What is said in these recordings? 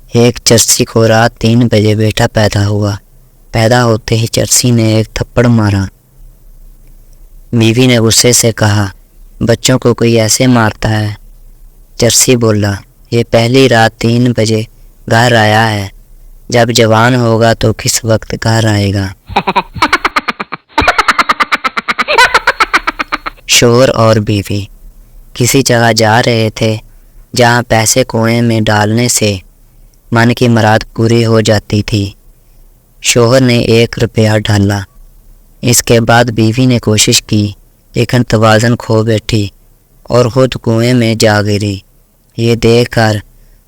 ایک چرسی کو رات 3 بجے بیٹا پیدا ہوا۔ پیدا ہوتے ہی چرسی نے ایک تھپڑ مارا۔ بیوی نے غصے سے کہا، بچوں کو کوئی ایسے مارتا ہے؟ چرسی بولا، یہ پہلی رات 3 بجے گھر آیا ہے، جب جوان ہوگا تو کس وقت گھر آئے گا؟ شوہر اور بیوی کسی جگہ جا رہے تھے جہاں پیسے کنویں میں ڈالنے سے من کی مراد پوری ہو جاتی تھی۔ شوہر نے 1 روپیہ ڈالا۔ اس کے بعد بیوی نے کوشش کی لیکن توازن کھو بیٹھی اور خود کنویں میں جا گری۔ یہ دیکھ کر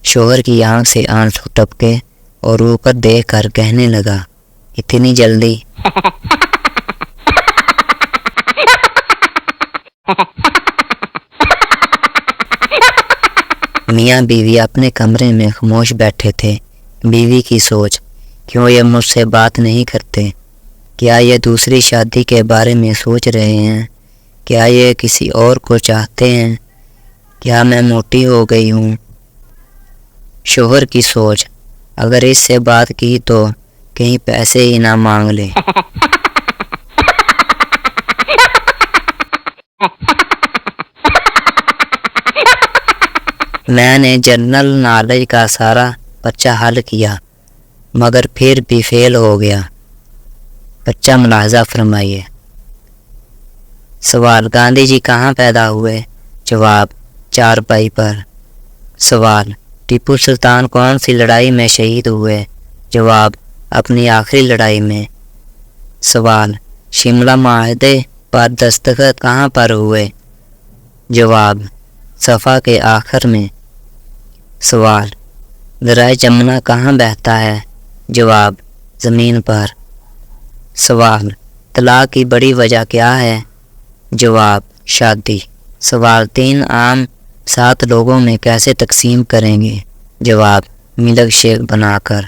شوہر کی آنکھ سے آنسو ٹپکے اور اوپر دیکھ کر کہنے لگا، اتنی جلدی؟ میاں بیوی اپنے کمرے میں خاموش بیٹھے تھے۔ بیوی کی سوچ، کیوں یہ مجھ سے بات نہیں کرتے؟ کیا یہ دوسری شادی کے بارے میں سوچ رہے ہیں؟ کیا یہ کسی اور کو چاہتے ہیں؟ کیا میں موٹی ہو گئی ہوں؟ شوہر کی سوچ، اگر اس سے بات کی تو کہیں پیسے ہی نہ مانگ لے۔ میں نے جنرل نالج کا سارا پرچہ حل کیا مگر پھر بھی فیل ہو گیا۔ بچہ ملاحظہ فرمائیے۔ سوال، گاندھی جی کہاں پیدا ہوئے؟ جواب، چارپائی پر۔ سوال، ٹیپو سلطان کون سی لڑائی میں شہید ہوئے؟ جواب، اپنی آخری لڑائی میں۔ سوال، شملہ معاہدے پر دستخط کہاں پر ہوئے؟ جواب، صفحہ کے آخر میں۔ سوال، دریا جمنا کہاں بہتا ہے؟ جواب، زمین پر۔ سوال، طلاق کی بڑی وجہ کیا ہے؟ جواب، شادی۔ سوال، 3 آم 7 لوگوں میں کیسے تقسیم کریں گے؟ جواب، ملک شیک بنا کر۔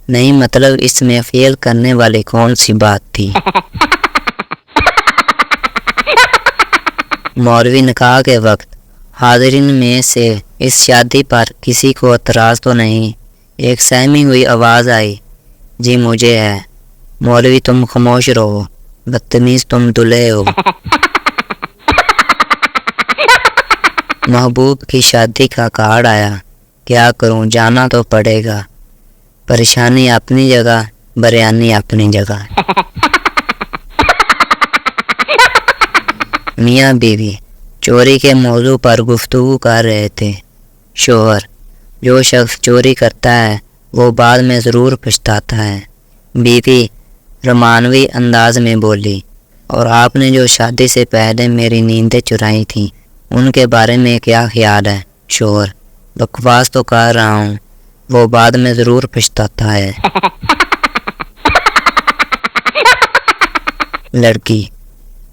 نہیں، مطلب اس میں فیل کرنے والی کون سی بات تھی؟ مولوی نکاح کے وقت حاضرین میں سے اس شادی پر کسی کو اعتراض تو نہیں؟ ایک سہمی ہوئی آواز آئی، جی مجھے ہے۔ مولوی، تم خاموش رہو، بدتمیز تم دلہے ہو۔ محبوب کی شادی کا کارڈ آیا، کیا کروں، جانا تو پڑے گا۔ پریشانی اپنی جگہ، بریانی اپنی جگہ۔ میاں بیوی چوری کے موضوع پر گفتگو کر رہے تھے۔ شوہر، جو شخص چوری کرتا ہے وہ بعد میں ضرور پچھتاتا ہے۔ بیوی رومانوی انداز میں بولی، اور آپ نے جو شادی سے پہلے میری نیندیں چرائی تھیں ان کے بارے میں کیا خیال ہے؟ شوہر، بکواس تو کر رہا ہوں، وہ بعد میں ضرور پچھتاتا ہے۔ لڑکی،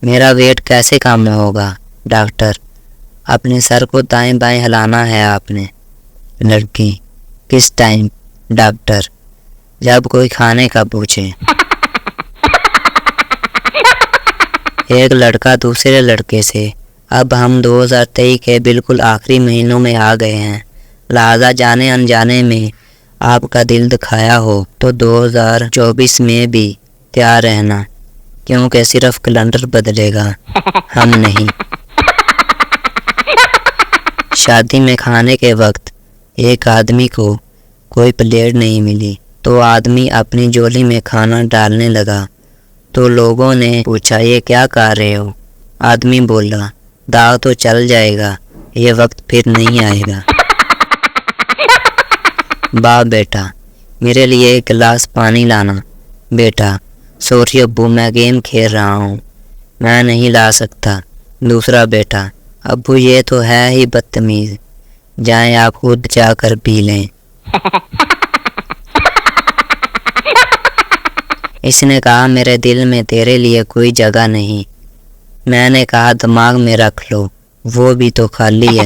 میرا ویٹ کیسے کم ہوگا؟ ڈاکٹر، اپنے سر کو دائیں بائیں ہلانا ہے آپ نے۔ لڑکی، کس ٹائم؟ ڈاکٹر، جب کوئی کھانے کا پوچھے۔ ایک لڑکا دوسرے لڑکے سے، اب ہم 2023 کے بالکل آخری مہینوں میں آ گئے ہیں، لہذا جانے انجانے میں آپ کا دل دکھایا ہو تو 2024 میں بھی تیار رہنا، کیونکہ صرف کیلنڈر بدلے گا، ہم نہیں۔ شادی میں کھانے کے وقت ایک آدمی کو کوئی پلیٹ نہیں ملی تو آدمی اپنی جولی میں کھانا ڈالنے لگا تو لوگوں نے پوچھا، یہ کیا کر رہے ہو؟ آدمی بولا، داغ تو چل جائے گا، یہ وقت پھر نہیں آئے گا۔ باپ، بیٹا میرے لیے ایک گلاس پانی لانا۔ بیٹا، سوری ابو، میں گیم کھیل رہا ہوں، میں نہیں لا سکتا۔ دوسرا بیٹا، ابو یہ تو ہے ہی بدتمیز، جائیں آپ خود جا کر پی لیں۔ اس نے کہا، میرے دل میں تیرے لیے کوئی جگہ نہیں۔ میں نے کہا، دماغ میں رکھ لو، وہ بھی تو خالی ہے۔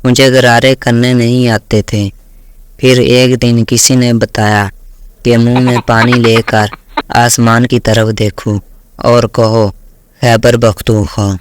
مجھے غرارے کرنے نہیں آتے تھے، پھر ایک دن کسی نے بتایا کہ منہ میں پانی لے کر آسمان کی طرف دیکھو اور کہو، خیبر پختونخوا۔